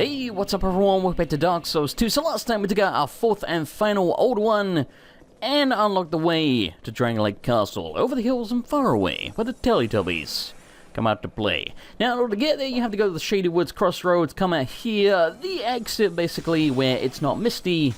Hey, what's up everyone, welcome back to Dark Souls 2. So last time we took out our fourth and final old one, and unlocked the way to Drangleic Castle, over the hills and far away, where the Teletubbies come out to play. Now in order to get there, you have to go to the Shady Woods Crossroads, come out here, the exit basically where it's not misty.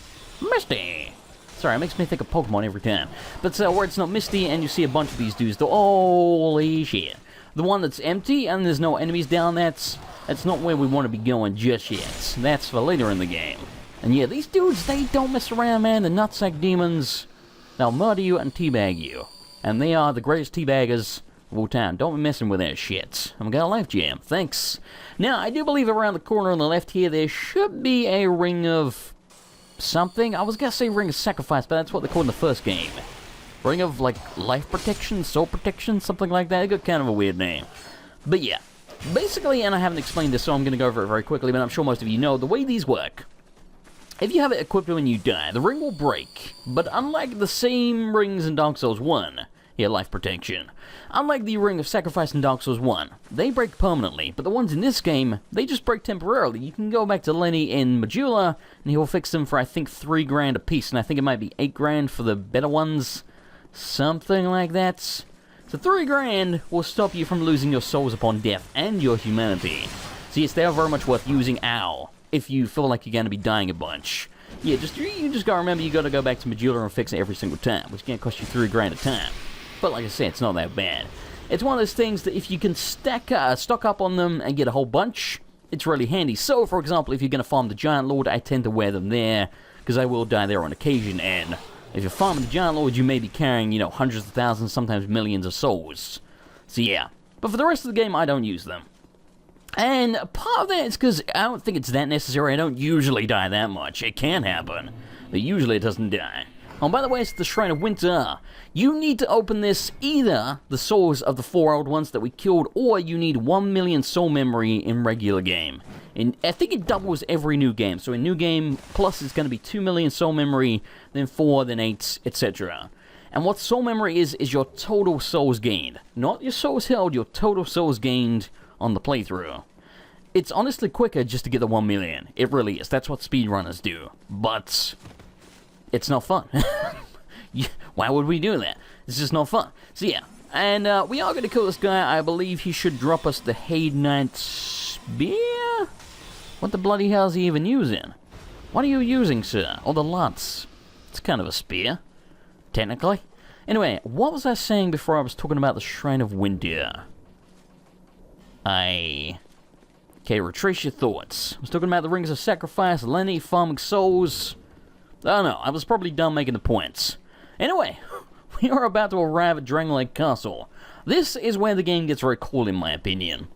Sorry, it makes me think of Pokemon every time. But where it's not misty and you see a bunch of these dudes, holy shit. The one that's empty and there's no enemies down, that's not where we want to be going just yet. That's for later in the game. And yeah, these dudes, they don't mess around, man. The nutsack demons, they'll murder you and teabag you. And they are the greatest teabaggers of all time. Don't be messing with that shit. I'm got a life jam. Thanks. Now, I do believe around the corner on the left here, there should be a ring of something. I was gonna say ring of sacrifice, but that's what they called in the first game. Ring of, like, life protection, soul protection, something like that. It got kind of a weird name. But yeah. Basically, and I haven't explained this, so I'm going to go over it very quickly, but I'm sure most of you know, the way these work. If you have it equipped when you die, the ring will break. But unlike the same rings in Dark Souls 1, yeah, life protection. Unlike the ring of sacrifice in Dark Souls 1, they break permanently, but the ones in this game, they just break temporarily. You can go back to Lenny in Majula, and he will fix them for, I think, 3 grand a piece, and I think it might be 8 grand for the better ones. Something like that. So 3 grand will stop you from losing your souls upon death and your humanity. So yes, they are very much worth using, if you feel like you're going to be dying a bunch. Yeah, you just gotta remember you gotta go back to Majula and fix it every single time, which can't cost you 3 grand a time. But like I said, it's not that bad. It's one of those things that if you can stock up on them and get a whole bunch, it's really handy. So, for example, if you're gonna farm the Giant Lord, I tend to wear them there, because I will die there on occasion, and if you're farming the Giant Lord, you may be carrying, you know, hundreds of thousands, sometimes millions of souls. So yeah. But for the rest of the game, I don't use them. And part of that is because I don't think it's that necessary. I don't usually die that much. It can happen, but usually it doesn't die. Oh, by the way, it's the Shrine of Winter. You need to open this, either the souls of the 4 old ones that we killed, or you need 1 million soul memory in regular game. And I think it doubles every new game. So in new game, plus it's going to be 2 million soul memory, then 4, then 8, etc. And what soul memory is your total souls gained. Not your souls held, your total souls gained on the playthrough. It's honestly quicker just to get the 1 million. It really is. That's what speedrunners do. But it's not fun. Why would we do that? It's just not fun. So yeah. And we are going to kill this guy. I believe he should drop us the Haid Knight Spear? What the bloody hell is he even using? What are you using, sir? Oh, the lance. It's kind of a spear, technically. Anyway, what was I saying before I was talking about the Shrine of Winter? Okay, retrace your thoughts. I was talking about the Rings of Sacrifice, Lenny, farming souls. I don't know, I was probably done making the points. Anyway, we are about to arrive at Drangleic Castle. This is where the game gets very cool, in my opinion.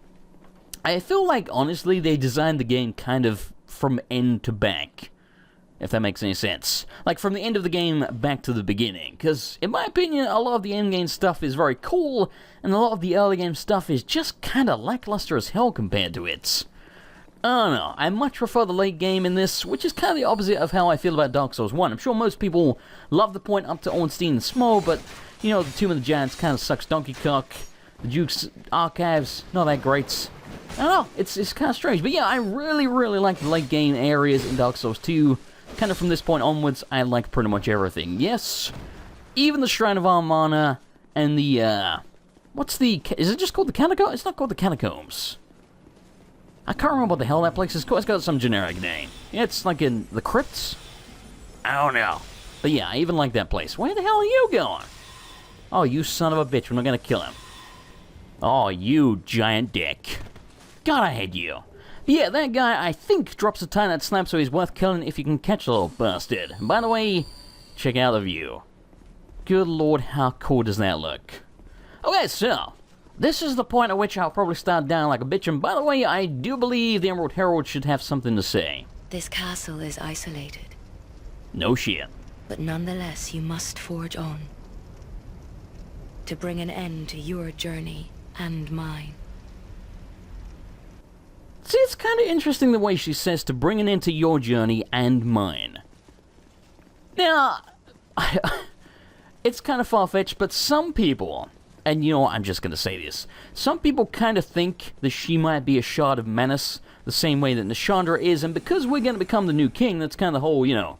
I feel like, honestly, they designed the game kind of from end to back, if that makes any sense. Like, from the end of the game back to the beginning. Because, in my opinion, a lot of the endgame stuff is very cool, and a lot of the early game stuff is just kind of lackluster as hell compared to it. I don't know, I much prefer the late game in this, which is kind of the opposite of how I feel about Dark Souls 1. I'm sure most people love the point up to Ornstein and Small, but, you know, the Tomb of the Giants kind of sucks donkey cock. The Duke's Archives, not that great. I don't know, it's kind of strange. But yeah, I really like the late game areas in Dark Souls 2. Kind of from this point onwards, I like pretty much everything. Yes, even the Shrine of Amana and the, is it just called the Catacombs? It's not called the Catacombs. I can't remember what the hell that place is called. It's got some generic name. Yeah, it's like in the crypts? I don't know. But yeah, I even like that place. Where the hell are you going? Oh, you son of a bitch, we're not gonna kill him. Oh, you giant dick. God, I hate you. Yeah, that guy, I think, drops a tiny snap, so he's worth killing if you can catch the little bastard. And by the way, check out the view. Good lord, how cool does that look? Okay, so, this is the point at which I'll probably start down like a bitch, and by the way, I do believe the Emerald Herald should have something to say. This castle is isolated. No shit. But nonetheless, you must forge on. To bring an end to your journey and mine. See, it's kind of interesting the way she says to bring an end to your journey and mine. Now, it's kind of far-fetched, but some people, and you know what, I'm just going to say this, some people kind of think that she might be a shard of Manus the same way that Nashandra is, and because we're going to become the new king, that's kind of the whole, you know,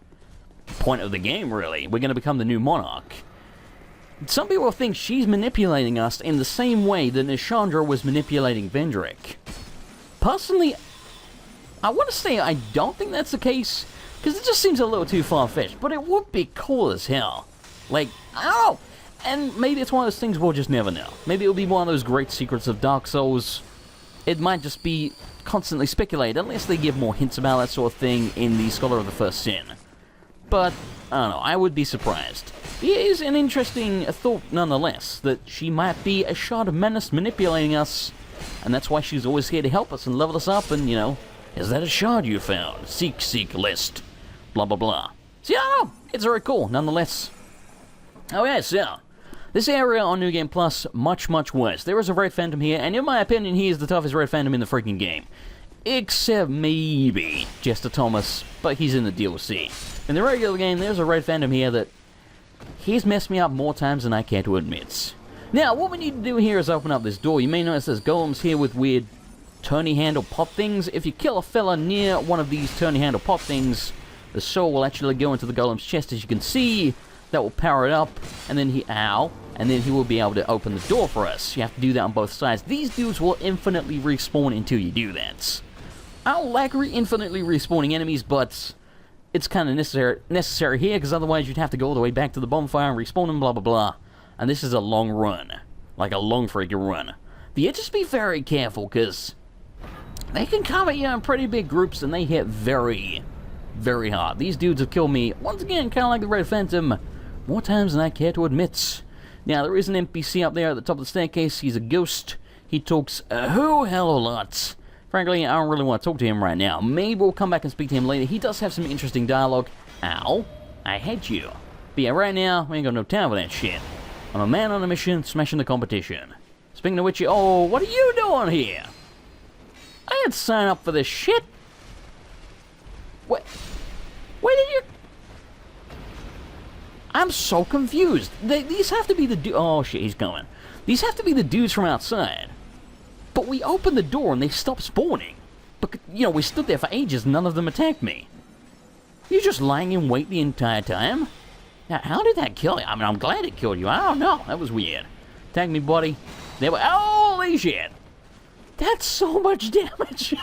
point of the game, really. We're going to become the new monarch. Some people think she's manipulating us in the same way that Nashandra was manipulating Vendrick. Personally, I want to say I don't think that's the case, because it just seems a little too far-fetched, but it would be cool as hell. Like, I don't know. And maybe it's one of those things we'll just never know. Maybe it'll be one of those great secrets of Dark Souls. It might just be constantly speculated, unless they give more hints about that sort of thing in the Scholar of the First Sin. But, I don't know, I would be surprised. It is an interesting thought, nonetheless, that she might be a shard of menace manipulating us, and that's why she's always here to help us and level us up, and, you know, is that a shard you found? Seek, seek, list. Blah, blah, blah. So, yeah, I don't know. It's very cool, nonetheless. Oh, yeah, so, this area on New Game Plus, much, much worse. There is a Red Phantom here, and in my opinion, he is the toughest Red Phantom in the freaking game. Except maybe Jester Thomas, but he's in the DLC. In the regular game, there's a Red Phantom here that he's messed me up more times than I care to admit. Now, what we need to do here is open up this door. You may notice there's golems here with weird turny handle pop things. If you kill a fella near one of these turny handle pop things, the soul will actually go into the golem's chest, as you can see. That will power it up, and then and then he will be able to open the door for us. You have to do that on both sides. These dudes will infinitely respawn until you do that. I don't like infinitely respawning enemies, but it's kind of necessary here, because otherwise you'd have to go all the way back to the bonfire and respawn them, blah, blah, blah. And this is a long run. Like a long freaking run. But yeah, just be very careful, because they can come at you in pretty big groups, and they hit very, very hard. These dudes have killed me, once again, kind of like the Red Phantom, more times than I care to admit. Now, there is an NPC up there at the top of the staircase. He's a ghost. He talks a whole hell of a lot. Frankly, I don't really want to talk to him right now. Maybe we'll come back and speak to him later. He does have some interesting dialogue. Ow. I hate you. But yeah, right now, we ain't got no time for that shit. I'm a man on a mission, smashing the competition. Speaking of which, oh, what are you doing here? I didn't sign up for this shit. What? Where did you... I'm so confused. These have to be the oh shit, he's going. These have to be the dudes from outside. But we opened the door and they stopped spawning. But, you know, we stood there for ages and none of them attacked me. You just lying in wait the entire time? Now, how did that kill you? I mean, I'm glad it killed you. I don't know. That was weird. Attack me, buddy. There we... Holy shit! That's so much damage!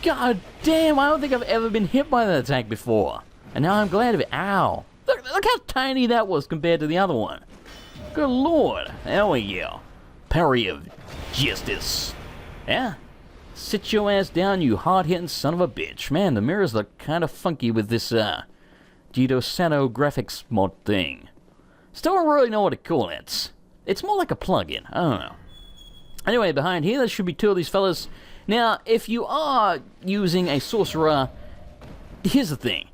God damn, I don't think I've ever been hit by that attack before. And now I'm glad of it. Ow. Look how tiny that was compared to the other one. Good lord. There we go. Parry of justice. Yeah. Sit your ass down, you hard-hitting son of a bitch. Man, the mirrors look kind of funky with this, GeDoSaTo graphics mod thing. Still don't really know what to call it. It's more like a plugin. I don't know. Anyway, behind here, there should be two of these fellas. Now, if you are using a sorcerer, here's the thing.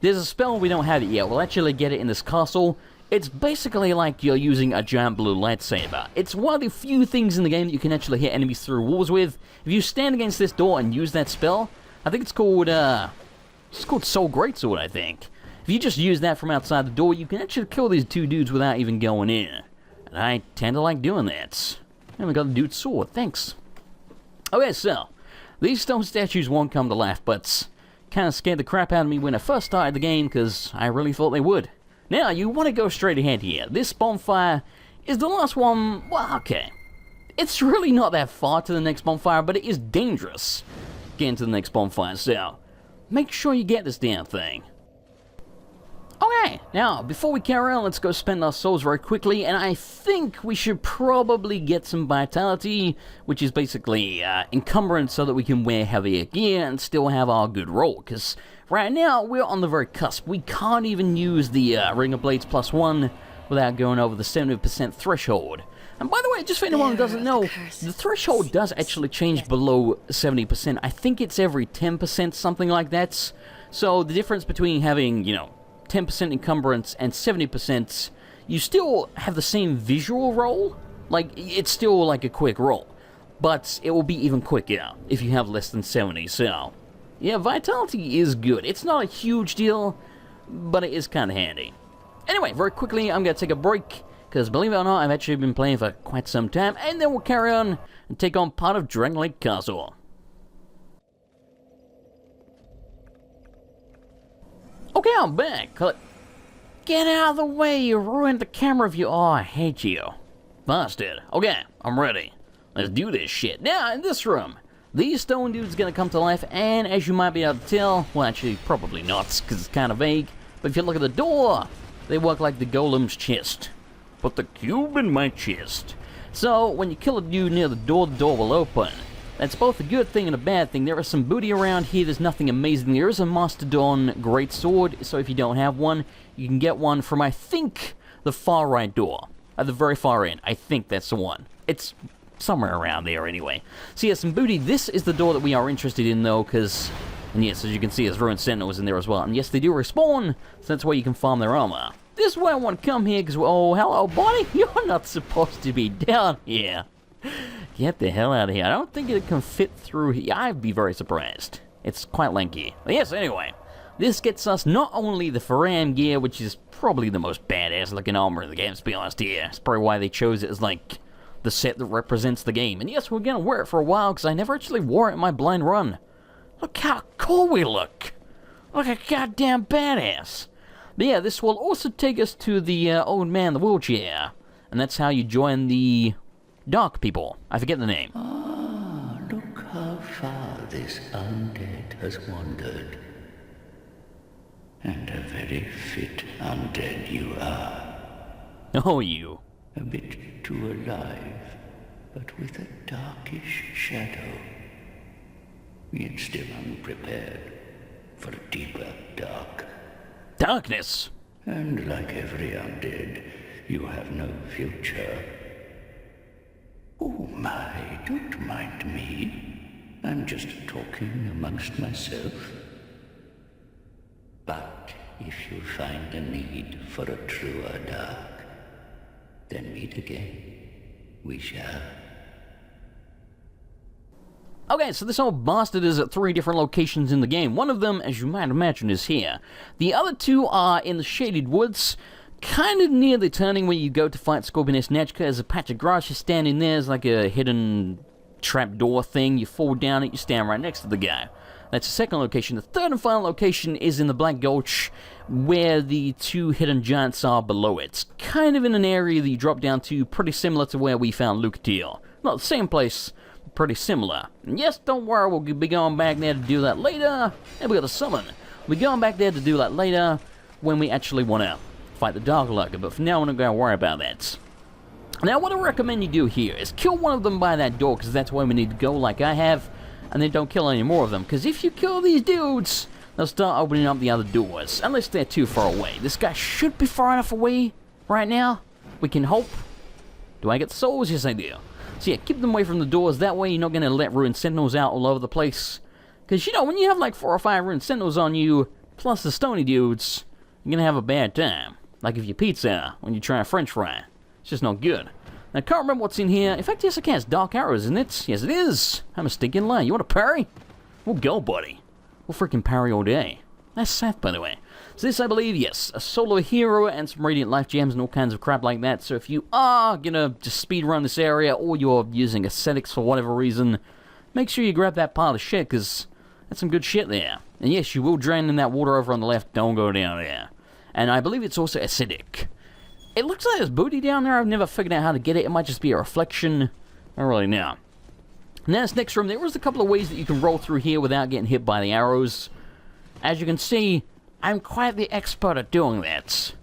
There's a spell we don't have it yet. We'll actually get it in this castle. It's basically like you're using a giant blue lightsaber. It's one of the few things in the game that you can actually hit enemies through walls with. If you stand against this door and use that spell, I think it's called Soul Greatsword, I think. If you just use that from outside the door, you can actually kill these two dudes without even going in. And I tend to like doing that. And we got the dude's sword, thanks. Okay, so, these stone statues won't come to life, but kind of scared the crap out of me when I first started the game, because I really thought they would. Now, you want to go straight ahead here. This bonfire is the last one. Well, okay. It's really not that far to the next bonfire, but it is dangerous getting to the next bonfire, so make sure you get this damn thing. Okay, now, before we carry on, let's go spend our souls very quickly, and I think we should probably get some vitality, which is basically encumbrance so that we can wear heavier gear and still have our good roll, because right now, we're on the very cusp. We can't even use the Ring of Blades +1 without going over the 70% threshold. And by the way, just for anyone who doesn't know, the threshold does actually change below 70%. I think it's every 10%, something like that. So the difference between having, you know, 10% encumbrance and 70%, you still have the same visual roll. Like, it's still like a quick roll. But it will be even quicker if you have less than 70, so yeah, vitality is good. It's not a huge deal, but it is kind of handy. Anyway, very quickly, I'm going to take a break, because believe it or not, I've actually been playing for quite some time, and then we'll carry on and take on part of Drangleic Castle. Okay, I'm back. Get out of the way, you ruined the camera view. Oh, I hate you. Bastard. Okay, I'm ready. Let's do this shit. Now, in this room, these stone dudes gonna come to life, and as you might be able to tell, well, actually, probably not, because it's kind of vague, but if you look at the door, they work like the golem's chest. Put the cube in my chest. So, when you kill a dude near the door will open. That's both a good thing and a bad thing. There is some booty around here, there's nothing amazing. There is a Mastodon greatsword, so if you don't have one, you can get one from, I think, the far right door. At the very far end. I think that's the one. It's somewhere around there anyway. So yeah, some booty. This is the door that we are interested in though, because, and yes, as you can see, there's ruined sentinels in there as well. And yes, they do respawn, so that's where you can farm their armor. This is why I want to come here, because, oh, hello, buddy. You're not supposed to be down here. Get the hell out of here. I don't think it can fit through here. I'd be very surprised. It's quite lanky. But yes, anyway. This gets us not only the Faram gear, which is probably the most badass looking armor in the game, to be honest here. It's probably why they chose it as, like, the set that represents the game. And yes, we're gonna wear it for a while, because I never actually wore it in my blind run. Look how cool we look! Look a goddamn badass! But yeah, this will also take us to the old man in the wheelchair. And that's how you join the dark people. I forget the name. Ah, look how far this undead has wandered. And a very fit undead you are. Oh, you. A bit too alive, but with a darkish shadow. Yet still unprepared for a deeper dark. Darkness! And like every undead, you have no future. Oh my, don't mind me. I'm just talking amongst myself. But if you find a need for a truer dark, then meet again. We shall. Okay, so this old bastard is at 3 different locations in the game. One of them, as you might imagine, is here. The other 2 are in the shaded woods, kind of near the turning where you go to fight Scorpioness Netchka. There's a patch of grass, you stand in there, there's like a hidden trapdoor thing, you fall down it, you stand right next to the guy. That's the second location. The third and final location is in the Black Gulch, where the 2 hidden giants are below it. It's kind of in an area that you drop down to, pretty similar to where we found Lucatiel. Not the same place, but pretty similar. And yes, don't worry, we'll be going back there to do that later. And we got a summon. We're going back there to do that later, when we actually want to fight the Dark Lurker, but for now we're not going to worry about that. Now, what I recommend you do here is kill one of them by that door, because that's where we need to go, like I have. And then don't kill any more of them, because if you kill these dudes, they'll start opening up the other doors, unless they're too far away. This guy should be far enough away right now. We can hope. Do I get the souls? Yes, I do. So yeah, keep them away from the doors. That way you're not going to let ruined sentinels out all over the place. Because, you know, when you have like 4 or 5 ruined sentinels on you, plus the stony dudes, you're going to have a bad time. Like if you pizza when you try a french fry. It's just not good. Now, I can't remember what's in here. In fact, yes, I can. It's dark arrows, isn't it? Yes, it is. I'm a stinking liar. You want to parry? We'll go, buddy. We'll freaking parry all day. That's Seth, by the way. So this, I believe, yes, a solo hero and some radiant life gems and all kinds of crap like that. So if you are going to just speed run this area or you're using ascetics for whatever reason, make sure you grab that pile of shit, because that's some good shit there. And yes, you will drain in that water over on the left. Don't go down there. And I believe it's also acidic. It looks like there's booty down there. I've never figured out how to get it. It might just be a reflection. I don't really know. And then this next room, there was a couple of ways that you can roll through here without getting hit by the arrows. As you can see, I'm quite the expert at doing that.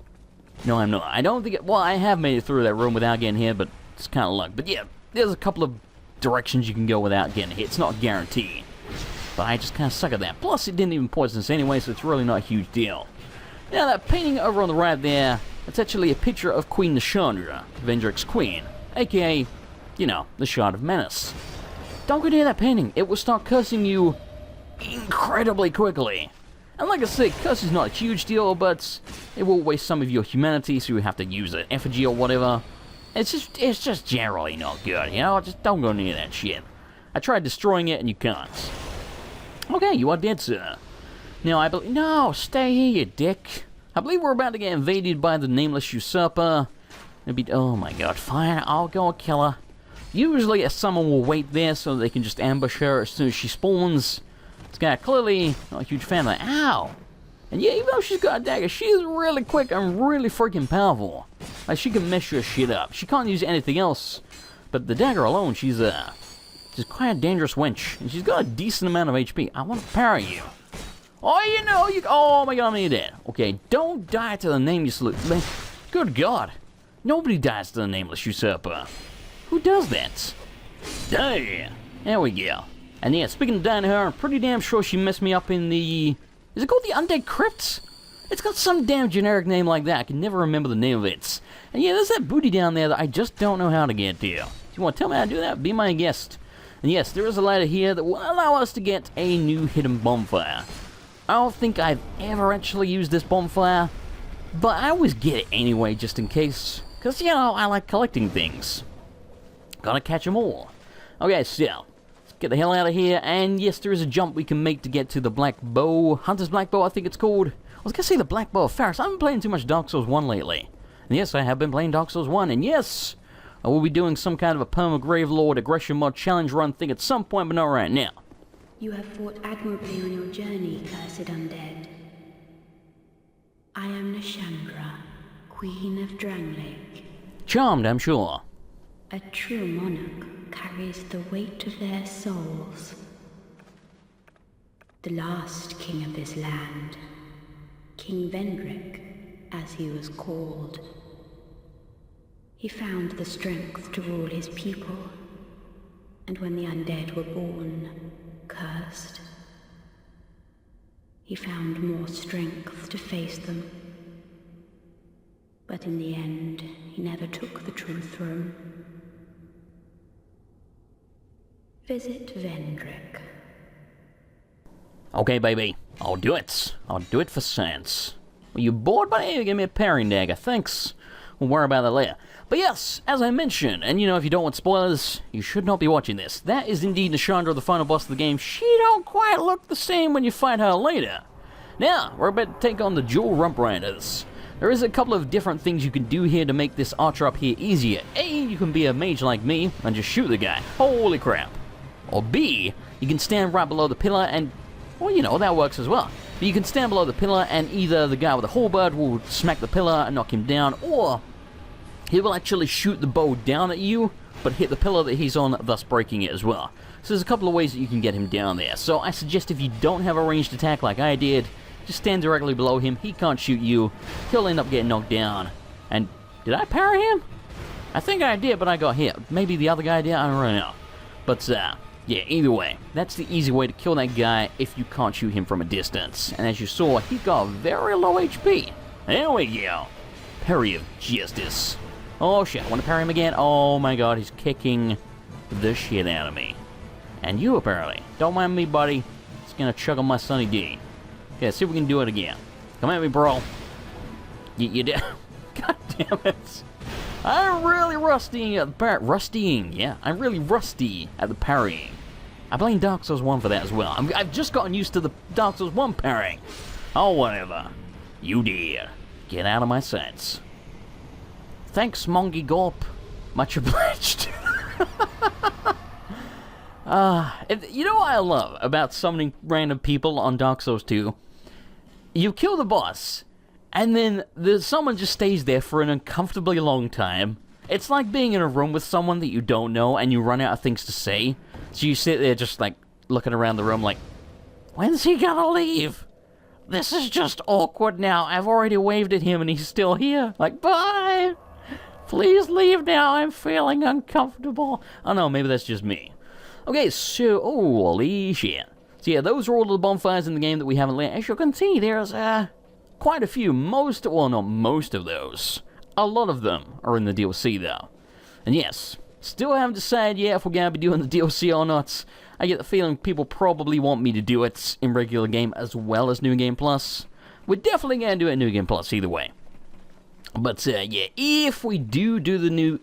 No, I'm not. I don't think well, I have made it through that room without getting hit, but it's kind of luck. But yeah, there's a couple of directions you can go without getting hit. It's not guaranteed. But I just kind of suck at that. Plus, it didn't even poison us anyway, so it's really not a huge deal. Now, that painting over on the right there, it's actually a picture of Queen Nashandra, Vendrick's queen, aka, you know, the Shard of Menace. Don't go near that painting, it will start cursing you incredibly quickly. And like I said, curse is not a huge deal, but it will waste some of your humanity, so you have to use an effigy or whatever. It's just generally not good, you know, just don't go near that shit. I tried destroying it and you can't. Okay, you are dead, sir. Now, I believe... No, stay here, you dick. I believe we're about to get invaded by the nameless usurper. It'd be, oh my god, fine, I'll go kill her. Usually someone will wait there so they can just ambush her as soon as she spawns. This guy clearly not a huge fan of that. Ow! And yeah, even though she's got a dagger, she is really quick and really freaking powerful. Like, she can mess your shit up. She can't use anything else. But the dagger alone, she's quite a dangerous wench. And she's got a decent amount of HP. I want to parry you. Oh, you know, oh my god, I'm dead. Okay, don't die to the nameless. Good god. Nobody dies to the nameless usurper. Who does that? Die. There we go. And yeah, speaking of dying to her, I'm pretty damn sure she messed me up in the... Is it called the Undead Crypt? It's got some damn generic name like that. I can never remember the name of it. And yeah, there's that booty down there that I just don't know how to get to. If you want to tell me how to do that, be my guest. And yes, there is a ladder here that will allow us to get a new hidden bonfire. I don't think I've ever actually used this bonfire, but I always get it anyway, just in case. Because, you know, I like collecting things. Gotta catch them all. Okay, so, let's get the hell out of here. And yes, there is a jump we can make to get to the Black Bow. Hunter's Black Bow, I think it's called. I was gonna say the Black Bow of Ferris. I've been playing too much Dark Souls 1 lately. And yes, I have been playing Dark Souls 1. And yes, I will be doing some kind of a Perma-Grave Lord Aggression Mod challenge run thing at some point, but not right now. You have fought admirably on your journey, cursed undead. I am Nashandra, Queen of Drangleic. Charmed, I'm sure. A true monarch carries the weight of their souls. The last king of this land, King Vendrick, as he was called. He found the strength to rule his people, and when the undead were born, cursed, he found more strength to face them. But in the end, he never took the true throne. Visit Vendrick. Okay, baby. I'll do it. I'll do it for science. Were you bored, buddy? You give me a parrying dagger. Thanks. We'll worry about that later. But yes, as I mentioned, and you know, if you don't want spoilers, you should not be watching this. That is indeed Nashandra, the final boss of the game. She don't quite look the same when you fight her later. Now, we're about to take on the Dual Rump Riders. There is a couple of different things you can do here to make this archer up here easier. A, you can be a mage like me and just shoot the guy. Holy crap. Or B, you can stand right below the pillar and, well, you know, that works as well. But you can stand below the pillar and either the guy with the halberd will smack the pillar and knock him down, or he will actually shoot the bow down at you, but hit the pillar that he's on, thus breaking it as well. So there's a couple of ways that you can get him down there. So I suggest if you don't have a ranged attack like I did, just stand directly below him. He can't shoot you. He'll end up getting knocked down. And did I parry him? I think I did, but I got hit. Maybe the other guy did, I don't really know. But, yeah, either way, that's the easy way to kill that guy if you can't shoot him from a distance. And as you saw, he got very low HP. There we go. Parry of Justice. Oh shit, I want to parry him again. Oh my god, he's kicking the shit out of me. And you apparently. Don't mind me, buddy. Just gonna chug on my Sunny D. Okay, let's see if we can do it again. Come at me, bro. You did. God damn it. I'm really rusty at the rustying, yeah. I'm really rusty at the parrying. I blame Dark Souls 1 for that as well. I've just gotten used to the Dark Souls 1 parrying. Oh, whatever. You dare. Get out of my sights. Thanks, Mongy Gulp. Much obliged. You know what I love about summoning random people on Dark Souls 2? You kill the boss, and then someone just stays there for an uncomfortably long time. It's like being in a room with someone that you don't know and you run out of things to say. So you sit there just like looking around the room like, when's he gonna leave? This is just awkward now. I've already waved at him and he's still here. Like, bye! Please leave now. I'm feeling uncomfortable. Oh no, maybe that's just me. Okay, so, holy shit. So yeah, those are all the bonfires in the game that we haven't lit. As you can see, there's quite a few. Well, not most of those. A lot of them are in the DLC, though. And yes, still haven't decided yet if we're going to be doing the DLC or not. I get the feeling people probably want me to do it in regular game as well as New Game Plus. We're definitely going to do it in New Game Plus either way. But, yeah, if we do the new...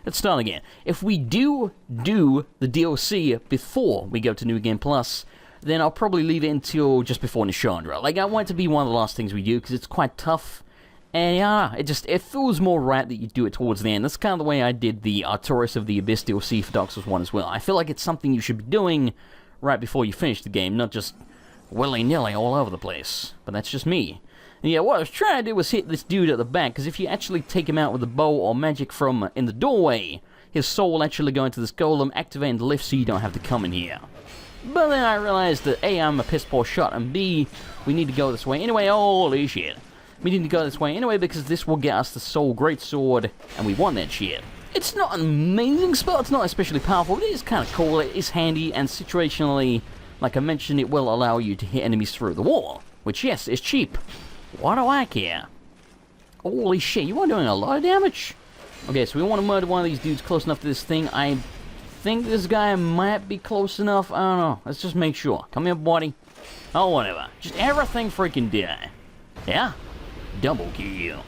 let's start again. If we do the DLC before we go to New Game Plus, then I'll probably leave it until just before Nashandra. Like, I want it to be one of the last things we do, because it's quite tough, And yeah, it feels more right that you do it towards the end. That's kind of the way I did the Taurus of the Abyss DLC for Dark Souls 1 as well. I feel like it's something you should be doing right before you finish the game, not just willy-nilly all over the place. But that's just me. And yeah, what I was trying to do was hit this dude at the back, because if you actually take him out with a bow or magic from in the doorway, his soul will actually go into this golem, activate and lift so you don't have to come in here. But then I realized that A, I'm a piss poor shot, and B, we need to go this way anyway. Holy shit. We need to go this way anyway because this will get us the soul greatsword, and we want that shit. It's not an amazing spell, it's not especially powerful, but it is kind of cool, it is handy, and situationally, like I mentioned, it will allow you to hit enemies through the wall, which yes, is cheap. Why do I care? Holy shit, you are doing a lot of damage. Okay, so we want to murder one of these dudes close enough to this thing. I think this guy might be close enough. I don't know. Let's just make sure. Come here, buddy. Oh, whatever. Just everything freaking die. Yeah? Double kill.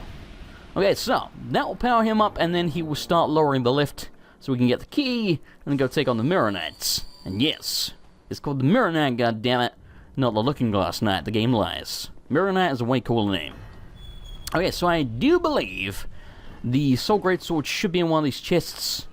Okay, so that will power him up, and then he will start lowering the lift so we can get the key and then go take on the Mirror Knights. And yes, it's called the Mirror Knight, goddammit. Not the Looking Glass Knight, the game lies. Mirror Knight is a way cooler name. Okay, so I do believe the Soul Greatsword should be in one of these chests.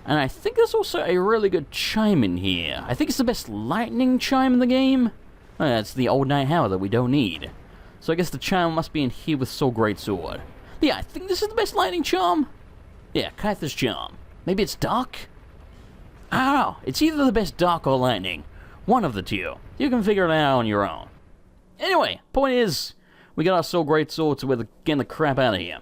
And I think there's also a really good chime in here. I think it's the best lightning chime in the game. Oh, that's the old Night Hour that we don't need. So I guess the chime must be in here with Soul Greatsword. Yeah, I think this is the best lightning charm. Yeah, Kyther's charm. Maybe it's dark? I don't know. It's either the best dark or lightning. One of the two. You can figure it out on your own. Anyway, point is, we got our Soul Greatsword, so we're getting the crap out of here.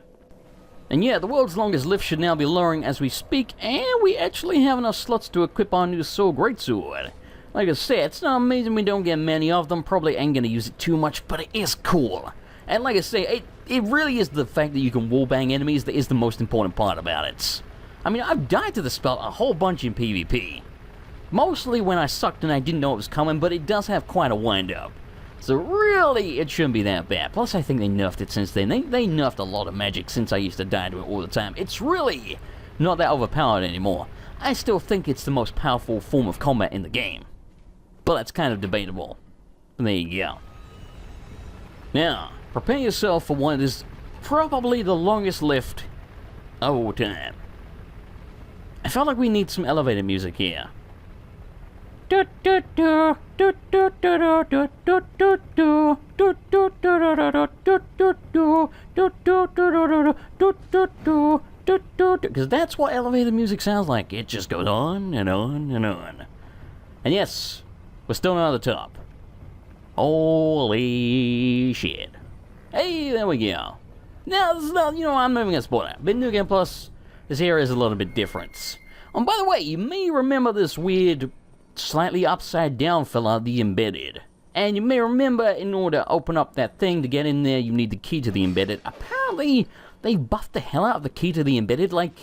And yeah, the world's longest lift should now be lowering as we speak, and we actually have enough slots to equip our new Soul Greatsword. Like I said, it's not amazing we don't get many of them, probably ain't gonna use it too much, but it is cool. And like I say, it really is the fact that you can wallbang enemies that is the most important part about it. I mean, I've died to the spell a whole bunch in PvP. Mostly when I sucked and I didn't know it was coming, but it does have quite a wind-up. So really, it shouldn't be that bad. Plus, I think they nerfed it since then. They nerfed a lot of magic since I used to die to it all the time. It's really not that overpowered anymore. I still think it's the most powerful form of combat in the game. But that's kind of debatable. There you go. Now, prepare yourself for what is probably the longest lift of all time. I felt like we need some elevator music here. Because that's what elevator music sounds like. It just goes on and on and on. And yes, we're still not at the top. Holy shit. Hey, there we go. Now, this is not, I'm moving a spoiler. But New Game Plus, this area is a little bit different. And by the way, you may remember this weird, slightly upside down fella, the Embedded. And you may remember in order to open up that thing to get in there, you need the key to the Embedded. Apparently, they buffed the hell out of the key to the Embedded. Like,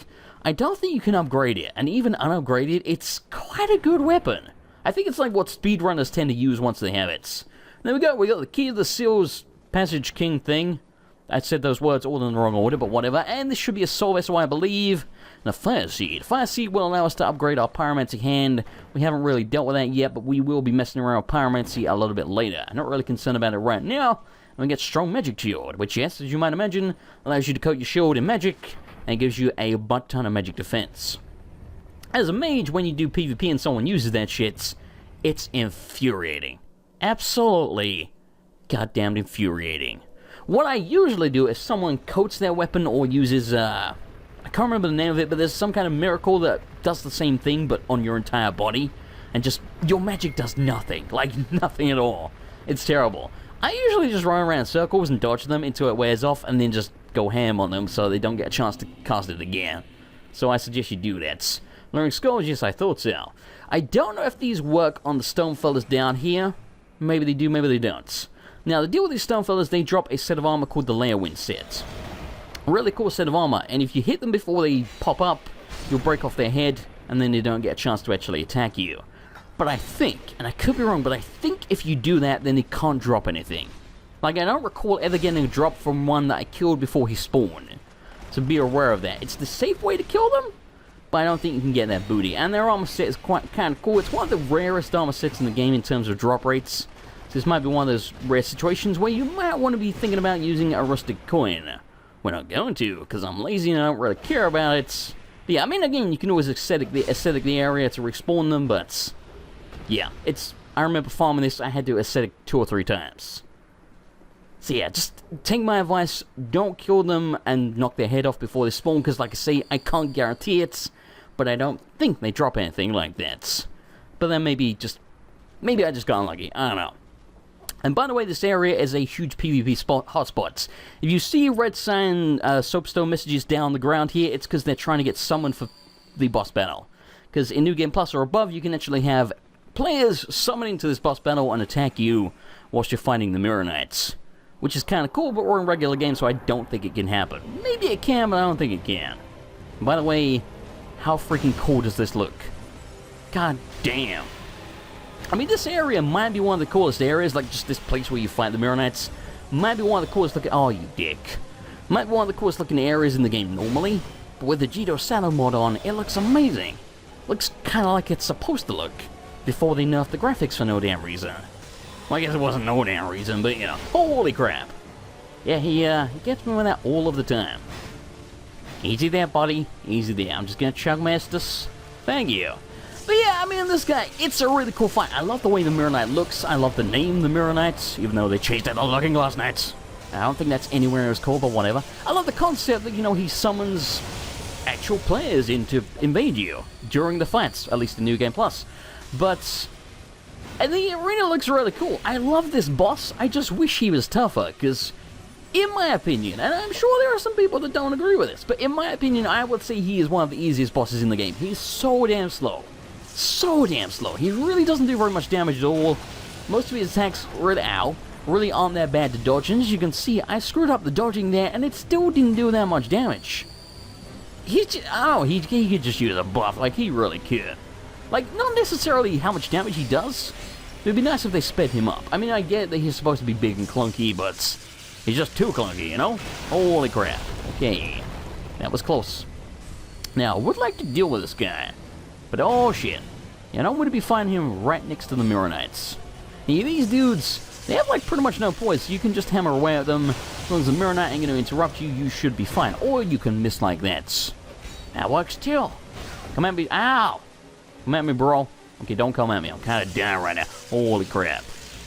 I don't think you can upgrade it. And even unupgraded, it's quite a good weapon. I think it's like what speedrunners tend to use once they have it. There we go, we got the key to the Seals Passage King thing. I said those words all in the wrong order, but whatever. And this should be a soul vessel, I believe. And a fire seed. Fire seed will allow us to upgrade our pyromancy hand. We haven't really dealt with that yet, but we will be messing around with pyromancy a little bit later. I'm not really concerned about it right now. And we get strong magic shield, which, yes, as you might imagine, allows you to coat your shield in magic and gives you a butt ton of magic defense. As a mage, when you do PvP and someone uses that shit, it's infuriating. Absolutely goddamn infuriating. What I usually do if someone coats their weapon or uses, I can't remember the name of it, but there's some kind of miracle that does the same thing, but on your entire body, and just, your magic does nothing. Like, nothing at all. It's terrible. I usually just run around in circles and dodge them until it wears off, and then just go ham on them so they don't get a chance to cast it again. So I suggest you do that. Learning Skulls, yes, I thought so. I don't know if these work on the stone fellas down here. Maybe they do, maybe they don't. Now, the deal with these stone fellas, they drop a set of armor called the Llewellyn set. Really cool set of armor, and if you hit them before they pop up, you'll break off their head, and then they don't get a chance to actually attack you. But I think, and I could be wrong, but I think if you do that, then they can't drop anything. Like, I don't recall ever getting a drop from one that I killed before he spawned. So be aware of that. It's the safe way to kill them, but I don't think you can get that booty. And their armor set is quite kind of cool. It's one of the rarest armor sets in the game in terms of drop rates. So this might be one of those rare situations where you might want to be thinking about using a rustic coin. we're not going to, because I'm lazy and I don't really care about it. But yeah, I mean, again, you can always aesthetic the area to respawn them, but yeah, I remember farming this, I had to aesthetic 2 or 3 times. So yeah, just take my advice, don't kill them and knock their head off before they spawn, because like I say, I can't guarantee it, but I don't think they drop anything like that. But then maybe I just got unlucky, I don't know. And by the way, this area is a huge PvP hotspot. If you see red sign soapstone messages down the ground here, it's because they're trying to get summoned for the boss battle. Because in New Game Plus or above, you can actually have players summoning to this boss battle and attack you whilst you're fighting the Mirror Knights. Which is kind of cool, but we're in regular game, so I don't think it can happen. Maybe it can, but I don't think it can. And by the way, how freaking cool does this look? God damn. I mean, this area might be one of the coolest areas, like just this place where you fight the Mirror Knights. Might be one of the coolest looking... Oh, you dick. Might be one of the coolest looking areas in the game normally, but with the GeDoSaTo mod on, it looks amazing. Looks kind of like it's supposed to look, before they nerfed the graphics for no damn reason. Well, I guess it wasn't no damn reason, but you know, holy crap. Yeah, he gets me with that all of the time. Easy there, buddy. Easy there. I'm just gonna chug my Estus. Thank you. But yeah, I mean, this guy, it's a really cool fight. I love the way the Mirror Knight looks. I love the name, the Mirror Knights, even though they changed it to the Looking Glass Knights. I don't think that's anywhere as cool, but whatever. I love the concept that, you know, he summons actual players in to invade you during the fights, at least in New Game Plus. But... and the arena looks really cool. I love this boss. I just wish he was tougher, because in my opinion, and I'm sure there are some people that don't agree with this, but in my opinion, I would say he is one of the easiest bosses in the game. He's so damn slow. So damn slow. He really doesn't do very much damage at all. Most of his attacks really aren't that bad to dodge, and as you can see, I screwed up the dodging there, and it still didn't do that much damage. He's just, he could just use a buff, like he really could. Like, not necessarily how much damage he does. It would be nice if they sped him up. I mean, I get that he's supposed to be big and clunky, but he's just too clunky, you know? Holy crap. Okay. That was close. Now, I would like to deal with this guy. But oh shit. You know, would be finding him right next to the Mirror Knights. Now, these dudes, they have like pretty much no poise. So you can just hammer away at them. As long as the Mirror Knight ain't going to interrupt you, you should be fine. Or you can miss like that. That works too. Come at me. Ow! Come at me, bro. Okay, don't come at me. I'm kind of down right now. Holy crap.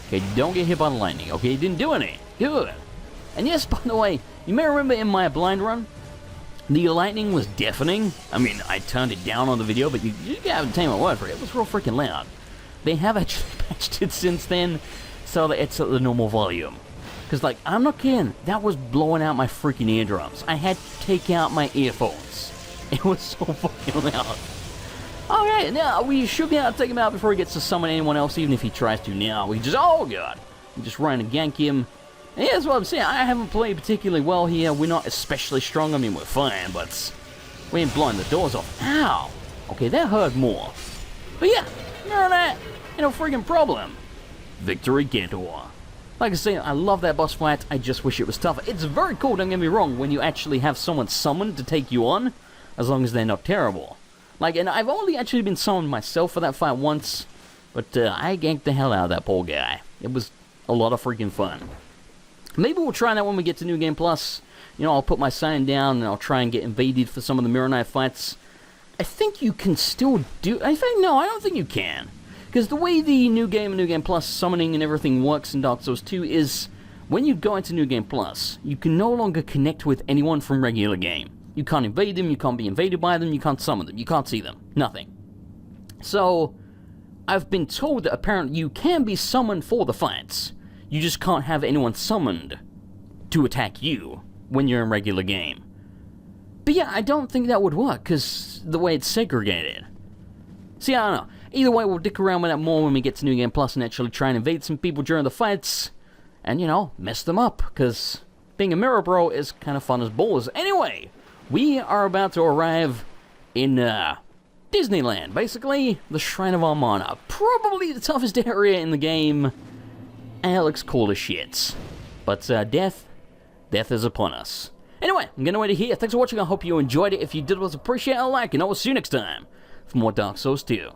Okay, don't get hit by the lightning. Okay, it didn't do any. Good. And yes, by the way, you may remember in my blind run, the lightning was deafening. I mean, I turned it down on the video, but you gotta take my word for it. It was real freaking loud. They have actually patched it since then, so that it's at the normal volume. Because, like, I'm not kidding. That was blowing out my freaking eardrums. I had to take out my earphones. It was so fucking loud. Alright, now we should be able to take him out before he gets to summon anyone else, even if he tries to now. We just, oh god. We just run and gank him. And yeah, that's what I'm saying. I haven't played particularly well here. We're not especially strong. I mean, we're fine, but we ain't blowing the doors off. Ow! Okay, that hurt more. But yeah, none of that. No freaking problem. Victory Gantor. Like I say, I love that boss fight. I just wish it was tougher. It's very cool, don't get me wrong, when you actually have someone summoned to take you on, as long as they're not terrible. Like, and I've only actually been summoned myself for that fight once, but I ganked the hell out of that poor guy. It was a lot of freaking fun. Maybe we'll try that when we get to New Game Plus. You know, I'll put my sign down and I'll try and get invaded for some of the Mirror Knight fights. I think you can still do... I think, no, I don't think you can. Because the way the New Game and New Game Plus summoning and everything works in Dark Souls 2 is, when you go into New Game Plus, you can no longer connect with anyone from regular game. You can't invade them, you can't be invaded by them, you can't summon them, you can't see them. Nothing. So, I've been told that apparently you can be summoned for the fights. You just can't have anyone summoned to attack you when you're in regular game. But yeah, I don't think that would work, because the way it's segregated. See, I don't know. Either way, we'll dick around with that more when we get to New Game Plus and actually try and invade some people during the fights. And, you know, mess them up, because being a mirror bro is kind of fun as balls. Anyway, we are about to arrive in Disneyland. Basically, the Shrine of Amana. Probably the toughest area in the game. And it looks cool as shit. But death is upon us. Anyway, I'm going to end it here. Thanks for watching. I hope you enjoyed it. If you did, it was appreciate a like. And I will see you next time for more Dark Souls 2.